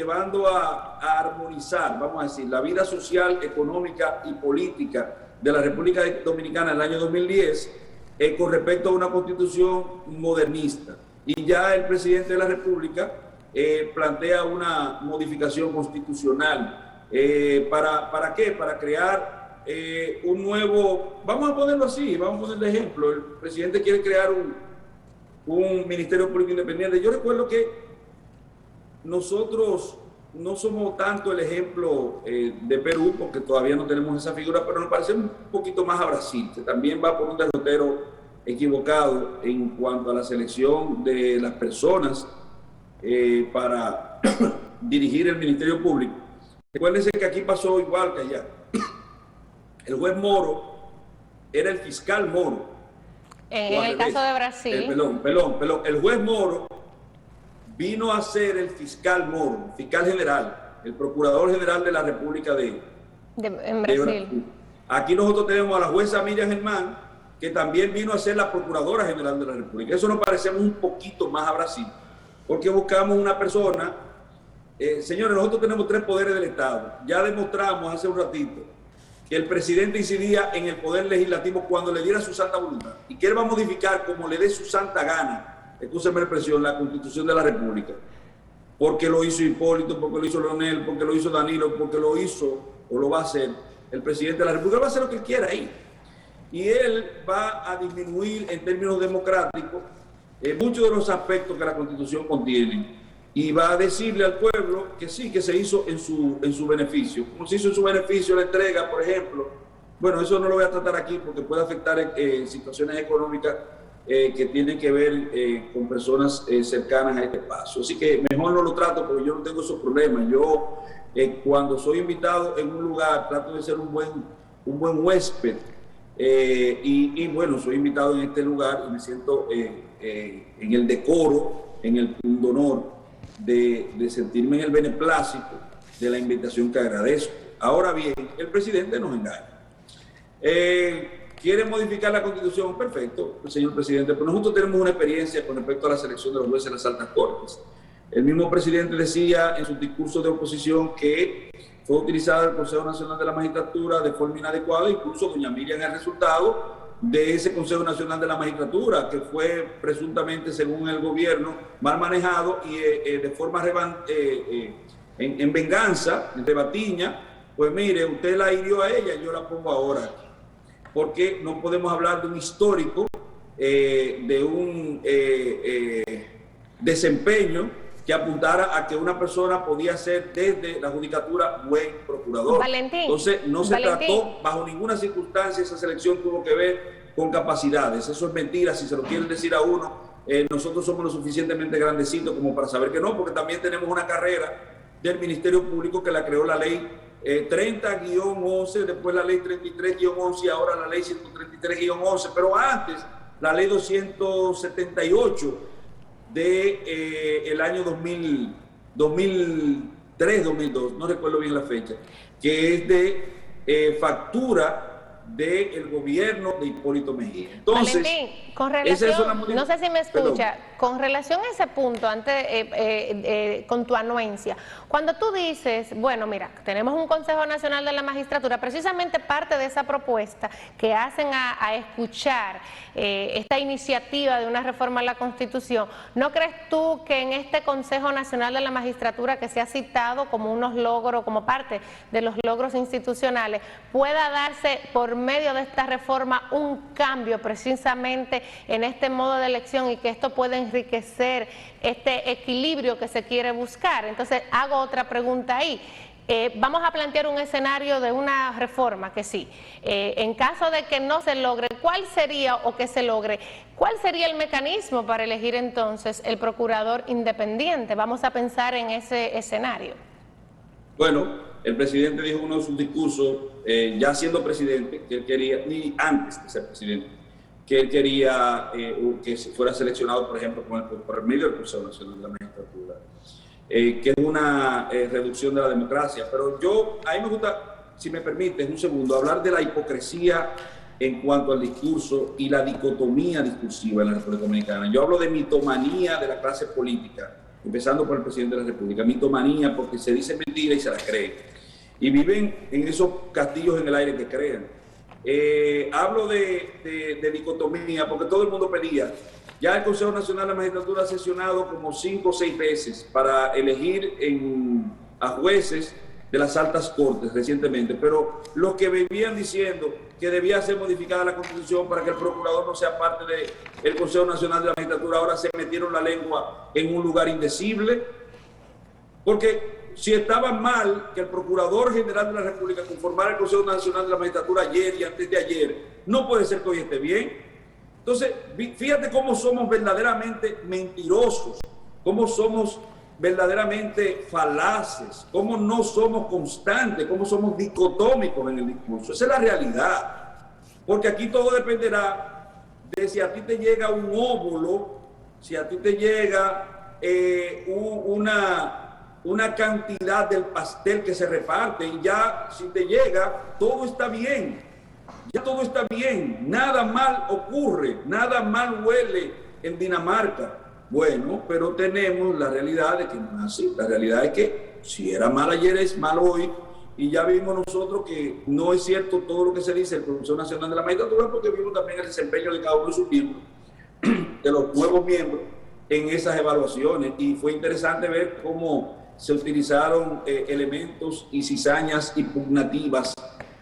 a armonizar, vamos a decir, la vida social, económica y política de la República Dominicana en el año 2010 con respecto a una constitución modernista. Y ya el presidente de la República plantea una modificación constitucional. ¿Para qué? Para crear un nuevo, vamos a ponerlo así, vamos a poner de ejemplo, el presidente quiere crear un Ministerio Público Independiente. Yo recuerdo que nosotros no somos tanto el ejemplo de Perú, porque todavía no tenemos esa figura, pero nos parece un poquito más a Brasil, que también va por un derrotero equivocado en cuanto a la selección de las personas para dirigir el Ministerio Público. Recuérdense que aquí pasó igual que allá. El juez Moro era el fiscal Moro. En el caso de Brasil. Perdón. El juez Moro vino a ser el fiscal Moro, fiscal general, el procurador general de la República en Brasil. Aquí nosotros tenemos a la jueza Miriam Germán, que también vino a ser la procuradora general de la República. Eso nos parecemos un poquito más a Brasil, porque buscamos una persona. Señores, nosotros tenemos 3 poderes del Estado. Ya demostramos hace un ratito que el presidente incidía en el poder legislativo cuando le diera su santa voluntad, y que él va a modificar como le dé su santa gana, escúchame la expresión, la Constitución de la República, porque lo hizo Hipólito, porque lo hizo Leonel, porque lo hizo Danilo, porque lo hizo o lo va a hacer el presidente de la República. Él va a hacer lo que él quiera ahí, y él va a disminuir en términos democráticos muchos de los aspectos que la Constitución contiene y va a decirle al pueblo que sí, que se hizo en su beneficio. Como se hizo en su beneficio la entrega, por ejemplo, bueno, eso no lo voy a tratar aquí porque puede afectar situaciones económicas que tienen que ver con personas cercanas a este paso. Así que mejor no lo trato porque yo no tengo esos problemas. Yo cuando soy invitado en un lugar trato de ser un buen huésped y bueno, soy invitado en este lugar y me siento en el decoro, en el pundonor de sentirme en el beneplácito de la invitación que agradezco. Ahora bien, el presidente nos engaña. ¿Quiere modificar la Constitución? Perfecto, señor presidente, pero nosotros tenemos una experiencia con respecto a la selección de los jueces de las altas cortes. El mismo presidente decía en su discurso de oposición que fue utilizado el Consejo Nacional de la Magistratura de forma inadecuada, incluso doña Miriam el resultado de ese Consejo Nacional de la Magistratura, que fue presuntamente, según el gobierno, mal manejado y de forma en venganza, de batiña. Pues mire, usted la hirió a ella, yo la pongo ahora aquí. Porque no podemos hablar de un histórico, de un desempeño que apuntara a que una persona podía ser desde la judicatura buen procurador. Valentín, entonces no se trató bajo ninguna circunstancia, esa selección tuvo que ver con capacidades. Eso es mentira, si se lo quieren decir a uno, nosotros somos lo suficientemente grandecitos como para saber que no, porque también tenemos una carrera del Ministerio Público que la creó la ley 30-11, después la ley 33-11 y ahora la ley 133-11, pero antes la ley 278 del año 2003-2002, no recuerdo bien la fecha, que es de factura del gobierno de Hipólito Mejía. Entonces, Valentín, con relación, no sé si me escucha, perdón, con relación a ese punto, antes con tu anuencia, cuando tú dices, bueno, mira, tenemos un Consejo Nacional de la Magistratura, precisamente parte de esa propuesta que hacen a escuchar esta iniciativa de una reforma a la Constitución, ¿no crees tú que en este Consejo Nacional de la Magistratura que se ha citado como unos logros, como parte de los logros institucionales, pueda darse por medio de esta reforma un cambio precisamente en este modo de elección y que esto pueda enriquecer este equilibrio que se quiere buscar? Entonces hago otra pregunta ahí. Vamos a plantear un escenario de una reforma que sí, en caso de que no se logre, ¿cuál sería o que se logre? ¿Cuál sería el mecanismo para elegir entonces el procurador independiente? Vamos a pensar en ese escenario. Bueno, el presidente dijo en uno de sus discursos, ya siendo presidente, que él quería, ni antes de ser presidente, que él quería que fuera seleccionado, por ejemplo, por el medio del Consejo Nacional de la Magistratura, que es una reducción de la democracia. Pero a mí me gusta, si me permites, un segundo, hablar de la hipocresía en cuanto al discurso y la dicotomía discursiva en la República Dominicana. Yo hablo de mitomanía de la clase política, empezando por el presidente de la República, mitomanía porque se dice mentira y se la creen. Y viven en esos castillos en el aire que crean. Hablo de dicotomía porque todo el mundo pedía. Ya el Consejo Nacional de la Magistratura ha sesionado como 5 o 6 veces para elegir a jueces de las altas cortes recientemente, pero los que vivían diciendo que debía ser modificada la Constitución para que el procurador no sea parte del Consejo Nacional de la Magistratura, ahora se metieron la lengua en un lugar indecible, porque si estaba mal que el Procurador General de la República conformara el Consejo Nacional de la Magistratura ayer y antes de ayer, no puede ser que hoy esté bien. Entonces, fíjate cómo somos verdaderamente mentirosos, cómo somos verdaderamente falaces, cómo no somos constantes, cómo somos dicotómicos en el discurso. Esa es la realidad, porque aquí todo dependerá de si a ti te llega un óvulo, si a ti te llega una cantidad del pastel que se reparte, y ya si te llega, todo está bien. Ya todo está bien, nada mal ocurre, nada mal huele en Dinamarca. Bueno, pero tenemos la realidad de que no es así. La realidad es que si era mal ayer es mal hoy, y ya vimos nosotros que no es cierto todo lo que se dice del Consejo Nacional de la Magistratura, porque vimos también el desempeño de cada uno de sus miembros, de los nuevos miembros en esas evaluaciones, y fue interesante ver cómo se utilizaron elementos y cizañas impugnativas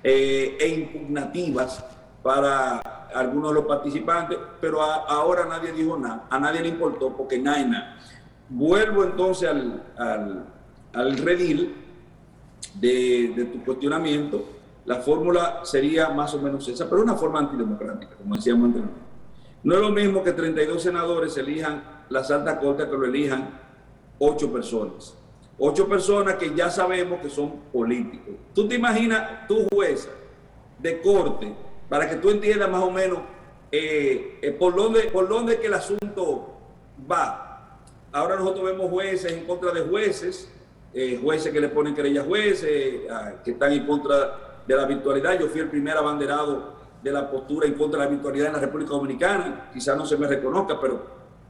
e impugnativas para algunos de los participantes, pero ahora nadie dijo nada, a nadie le importó porque nada. Vuelvo entonces al redil de tu cuestionamiento. La fórmula sería más o menos esa, pero una forma antidemocrática, como decíamos anteriormente. No es lo mismo que 32 senadores elijan las altas cortes que lo elijan 8 personas. 8 personas que ya sabemos que son políticos. ¿Tú te imaginas tu jueza de corte, para que tú entiendas más o menos por dónde que el asunto va? Ahora nosotros vemos jueces en contra de jueces, jueces que le ponen querellas jueces, que están en contra de la virtualidad. Yo fui el primer abanderado de la postura en contra de la virtualidad en la República Dominicana. Quizás no se me reconozca, pero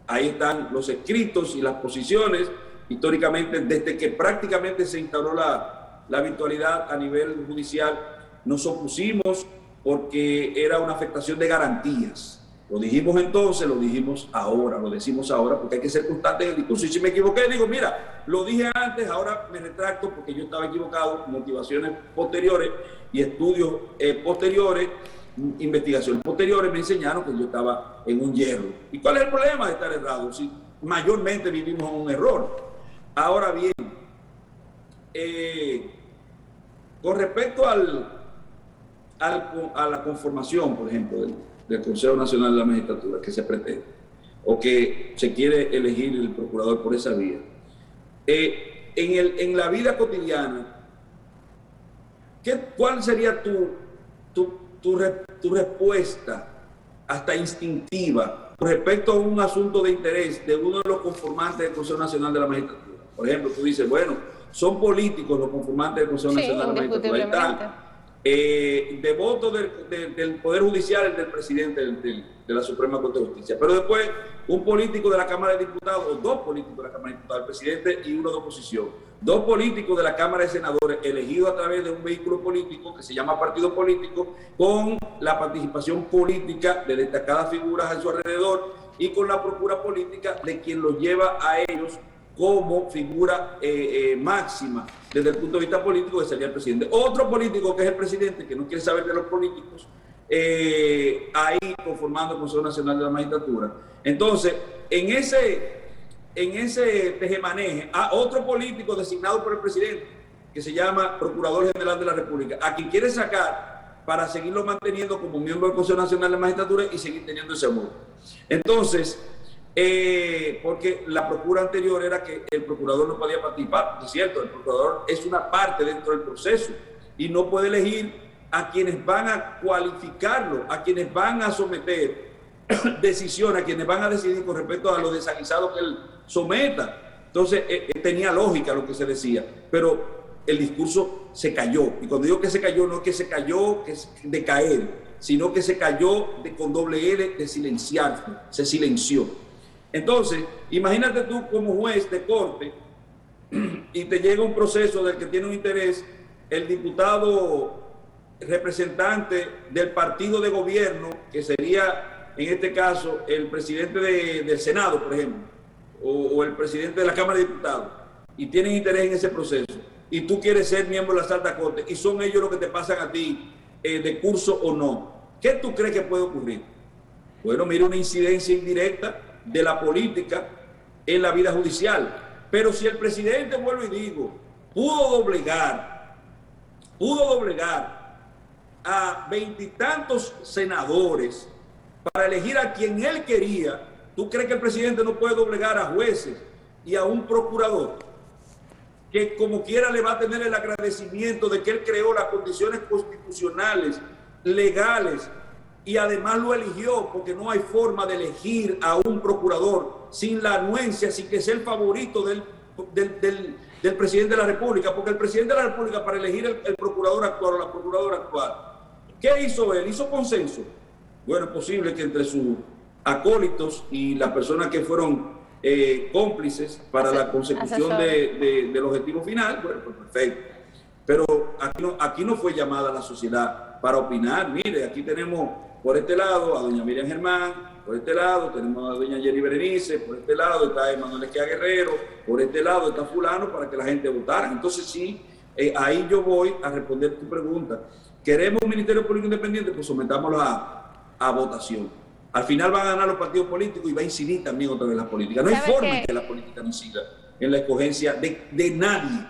ahí están los escritos y las posiciones. Históricamente, desde que prácticamente se instauró la virtualidad a nivel judicial, nos opusimos porque era una afectación de garantías. Lo dijimos entonces, lo dijimos ahora, lo decimos ahora, porque hay que ser constante en el discurso. Y si me equivoqué, digo, mira, lo dije antes, ahora me retracto porque yo estaba equivocado, motivaciones posteriores y estudios posteriores, investigaciones posteriores me enseñaron que yo estaba en un hierro. ¿Y cuál es el problema de estar errado? Si mayormente vivimos en un error. Ahora bien, con respecto a la conformación, por ejemplo, del Consejo Nacional de la Magistratura que se pretende, o que se quiere elegir el procurador por esa vía, en la vida cotidiana, ¿cuál sería tu respuesta, hasta instintiva, con respecto a un asunto de interés de uno de los conformantes del Consejo Nacional de la Magistratura? Por ejemplo, tú dices, bueno, son políticos los conformantes del Consejo Nacional de la Magistratura. Ahí está, de voto del Poder Judicial, el del presidente de la Suprema Corte de Justicia. Pero después, un político de la Cámara de Diputados, o 2 políticos de la Cámara de Diputados, el presidente y uno de oposición. 2 políticos de la Cámara de Senadores, elegidos a través de un vehículo político que se llama partido político, con la participación política de destacadas figuras a su alrededor y con la procura política de quien los lleva a ellos como figura máxima desde el punto de vista político, que sería el presidente. Otro político que es el presidente, que no quiere saber de los políticos, ahí conformando el Consejo Nacional de la Magistratura. Entonces, en ese tejemaneje, otro político designado por el presidente, que se llama Procurador General de la República, a quien quiere sacar para seguirlo manteniendo como miembro del Consejo Nacional de la Magistratura y seguir teniendo ese voto. Entonces, porque la procura anterior era que el procurador no podía participar. Es cierto, el procurador es una parte dentro del proceso y no puede elegir a quienes van a cualificarlo, a quienes van a someter decisiones, a quienes van a decidir con respecto a los desaguisados que él someta. Entonces, tenía lógica lo que se decía, pero el discurso se cayó. Y cuando digo que se cayó, no es que se cayó de caer, sino que se cayó con doble L de silenciarse, se silenció. Entonces, imagínate tú como juez de corte y te llega un proceso del que tiene un interés el diputado representante del partido de gobierno, que sería en este caso el presidente del Senado, por ejemplo, o el presidente de la Cámara de Diputados, y tienen interés en ese proceso, y tú quieres ser miembro de la Alta Corte, y son ellos los que te pasan a ti de curso o no. ¿Qué tú crees que puede ocurrir? Bueno, mira, una incidencia indirecta de la política en la vida judicial. Pero si el presidente, vuelvo y digo, pudo doblegar a 20 y tantos senadores para elegir a quien él quería, ¿tú crees que el presidente no puede doblegar a jueces y a un procurador que como quiera le va a tener el agradecimiento de que él creó las condiciones constitucionales, legales, y además lo eligió, porque no hay forma de elegir a un procurador sin la anuencia, sin que sea el favorito del presidente de la República? Porque el presidente de la República, para elegir el procurador actual o la procuradora actual, ¿qué hizo él? ¿Hizo consenso? Bueno, es posible que entre sus acólitos y las personas que fueron cómplices para la consecución del objetivo final, bueno, pues perfecto. Pero aquí no fue llamada la sociedad para opinar. Mire, aquí tenemos por este lado a doña Miriam Germán, por este lado tenemos a doña Jenny Berenice, por este lado está Emanuel Esquia Guerrero, por este lado está fulano, para que la gente votara. Entonces sí, ahí yo voy a responder tu pregunta. ¿Queremos un Ministerio Público Independiente? Pues sometámoslo a a votación. Al final van a ganar los partidos políticos y va a incidir también otra vez la política. No hay forma en que la política no incida en la escogencia de nadie.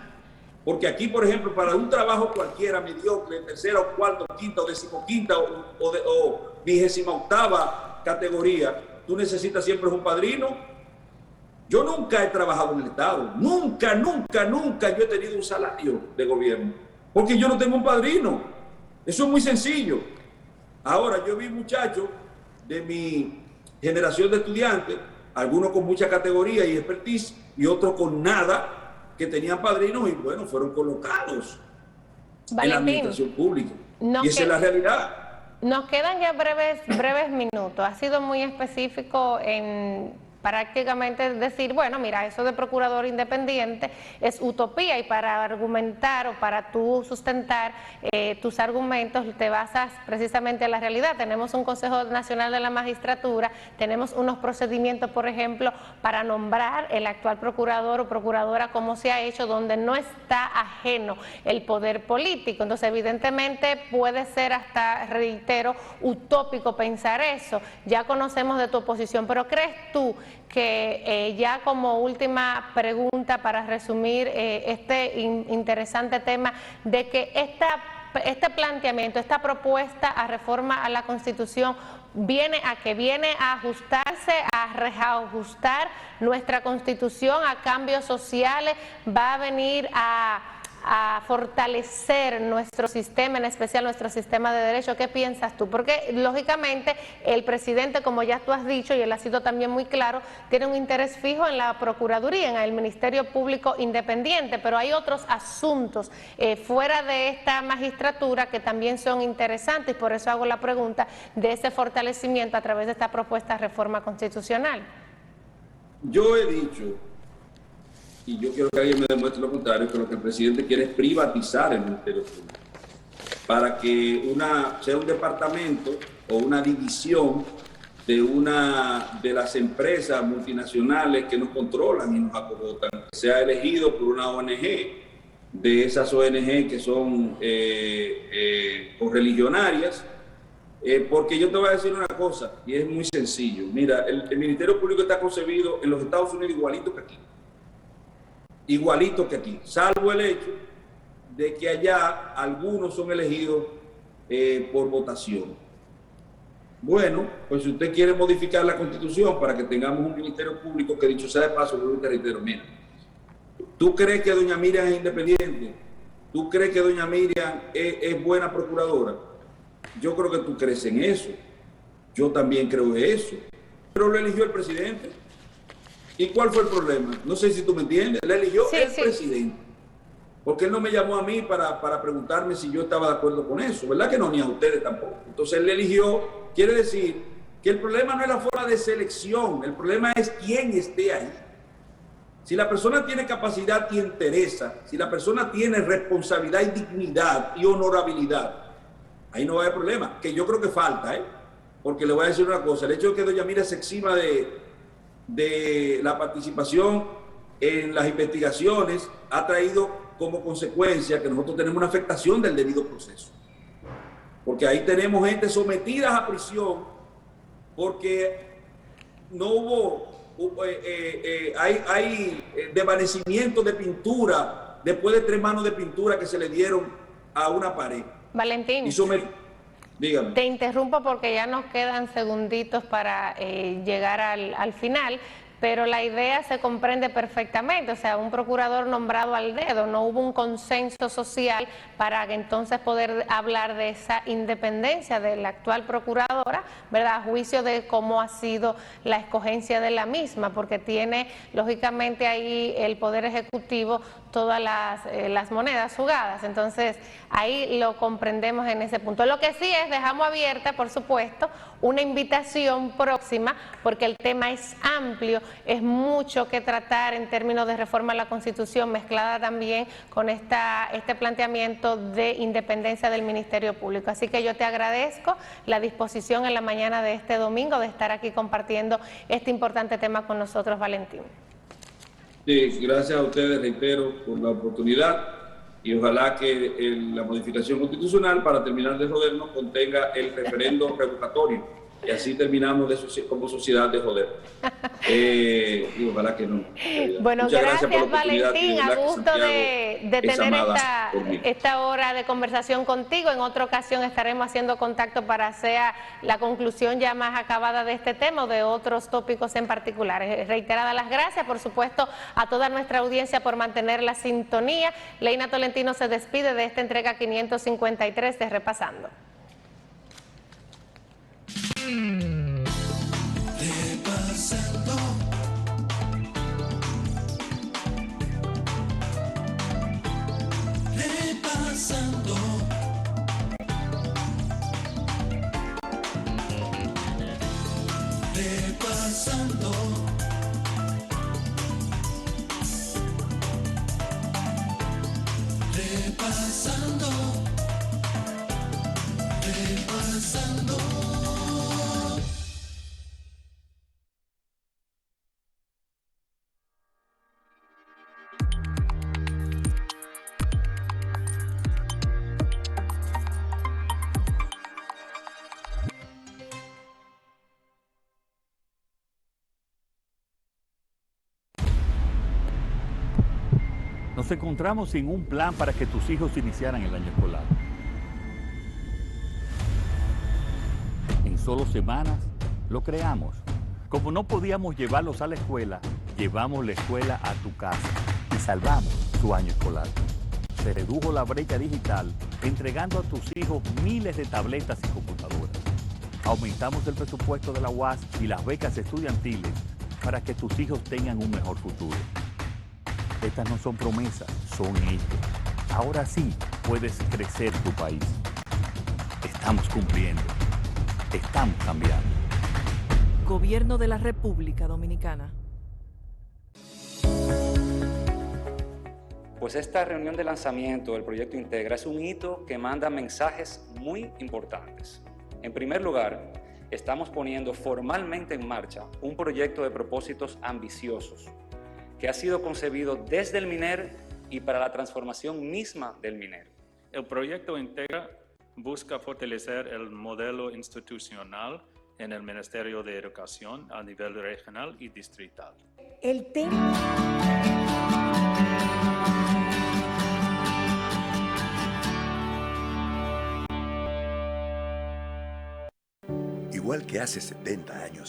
Porque aquí, por ejemplo, para un trabajo cualquiera, mediocre, tercera o cuarta o quinta o decimoquinta o 28ª categoría, tú necesitas siempre un padrino. Yo nunca he trabajado en el Estado, nunca yo he tenido un salario de gobierno, porque yo no tengo un padrino. Eso es muy sencillo. Ahora, yo vi muchachos de mi generación de estudiantes, algunos con mucha categoría y expertise y otros con nada, que tenían padrinos y bueno, fueron colocados en la administración pública. Y esa es la realidad. Nos quedan ya breves minutos. Ha sido muy específico en prácticamente decir, bueno, mira, eso de procurador independiente es utopía, y para argumentar o para tú sustentar tus argumentos te basas precisamente en la realidad. Tenemos un Consejo Nacional de la Magistratura, tenemos unos procedimientos, por ejemplo, para nombrar el actual procurador o procuradora, como se ha hecho, donde no está ajeno el poder político. Entonces, evidentemente puede ser hasta, reitero, utópico pensar eso. Ya conocemos de tu oposición, pero ¿crees tú que ya como última pregunta para resumir este interesante tema, de que este planteamiento, esta propuesta a reforma a la Constitución viene a ajustarse, a reajustar nuestra Constitución a cambios sociales, va a venir a fortalecer nuestro sistema, en especial nuestro sistema de derecho? ¿Qué piensas tú? Porque lógicamente el presidente, como ya tú has dicho, y él ha sido también muy claro, tiene un interés fijo en la Procuraduría, en el Ministerio Público Independiente, pero hay otros asuntos fuera de esta magistratura que también son interesantes, y por eso hago la pregunta de ese fortalecimiento a través de esta propuesta de reforma constitucional. Yo he dicho, y yo quiero que alguien me demuestre lo contrario, que lo que el presidente quiere es privatizar el Ministerio Público, para que sea un departamento o una división de una de las empresas multinacionales que nos controlan y nos acogotan, que sea elegido por una ONG, de esas ONG que son correligionarias, porque yo te voy a decir una cosa, y es muy sencillo. Mira, el Ministerio Público está concebido en los Estados Unidos igualito que aquí, salvo el hecho de que allá algunos son elegidos por votación. Bueno, pues si usted quiere modificar la Constitución para que tengamos un Ministerio Público que, dicho sea de paso, yo te reitero, mira, ¿tú crees que doña Miriam es independiente? ¿Tú crees que doña Miriam es buena procuradora? Yo creo que tú crees en eso. Yo también creo en eso. Pero lo eligió el presidente. ¿Y cuál fue el problema? No sé si tú me entiendes. Le eligió el presidente. Porque él no me llamó a mí para preguntarme si yo estaba de acuerdo con eso. ¿Verdad que no? Ni a ustedes tampoco. Entonces él le eligió. Quiere decir que el problema no es la forma de selección. El problema es quién esté ahí. Si la persona tiene capacidad y interesa, si la persona tiene responsabilidad y dignidad y honorabilidad, ahí no va a haber problema. Que yo creo que falta, porque le voy a decir una cosa. El hecho de que doña Miriam se exima de la participación en las investigaciones ha traído como consecuencia que nosotros tenemos una afectación del debido proceso, porque ahí tenemos gente sometida a prisión porque no hay desvanecimiento de pintura después de 3 manos de pintura que se le dieron a una pared. Valentín, dígame. Te interrumpo porque ya nos quedan segunditos para llegar al final, pero la idea se comprende perfectamente. O sea, un procurador nombrado al dedo, no hubo un consenso social para entonces poder hablar de esa independencia de la actual procuradora, ¿verdad? A juicio de cómo ha sido la escogencia de la misma, porque tiene lógicamente ahí el Poder Ejecutivo todas las monedas jugadas. Entonces ahí lo comprendemos en ese punto. Lo que sí es, dejamos abierta, por supuesto, una invitación próxima, porque el tema es amplio, es mucho que tratar en términos de reforma a la Constitución, mezclada también con este planteamiento de independencia del Ministerio Público. Así que yo te agradezco la disposición en la mañana de este domingo de estar aquí compartiendo este importante tema con nosotros, Valentín. Sí, gracias a ustedes, reitero, por la oportunidad, y ojalá que la modificación constitucional, para terminar de jodernos, contenga el referendo revocatorio Y así terminamos como sociedad de joder. Y ojalá que no. Bueno, Muchas gracias por la oportunidad, Valentín, a gusto de tener esta hora de conversación contigo. En otra ocasión estaremos haciendo contacto para hacer la conclusión ya más acabada de este tema o de otros tópicos en particular. Reiteradas las gracias, por supuesto, a toda nuestra audiencia por mantener la sintonía. Leina Tolentino se despide de esta entrega 553 de Repasando. Repasando. Repasando. Repasando. Repasando. Repasando. Nos encontramos sin un plan para que tus hijos iniciaran el año escolar. En solo semanas lo creamos. Como no podíamos llevarlos a la escuela, llevamos la escuela a tu casa y salvamos su año escolar. Se redujo la brecha digital entregando a tus hijos miles de tabletas y computadoras. Aumentamos el presupuesto de la UAS y las becas estudiantiles para que tus hijos tengan un mejor futuro. Estas no son promesas, son hechos. Ahora sí puedes crecer tu país. Estamos cumpliendo. Estamos cambiando. Gobierno de la República Dominicana. Pues esta reunión de lanzamiento del proyecto Integra es un hito que manda mensajes muy importantes. En primer lugar, estamos poniendo formalmente en marcha un proyecto de propósitos ambiciosos que ha sido concebido desde el MINER y para la transformación misma del MINER. El proyecto Integra busca fortalecer el modelo institucional en el Ministerio de Educación a nivel regional y distrital. El tema... Igual que hace 70 años,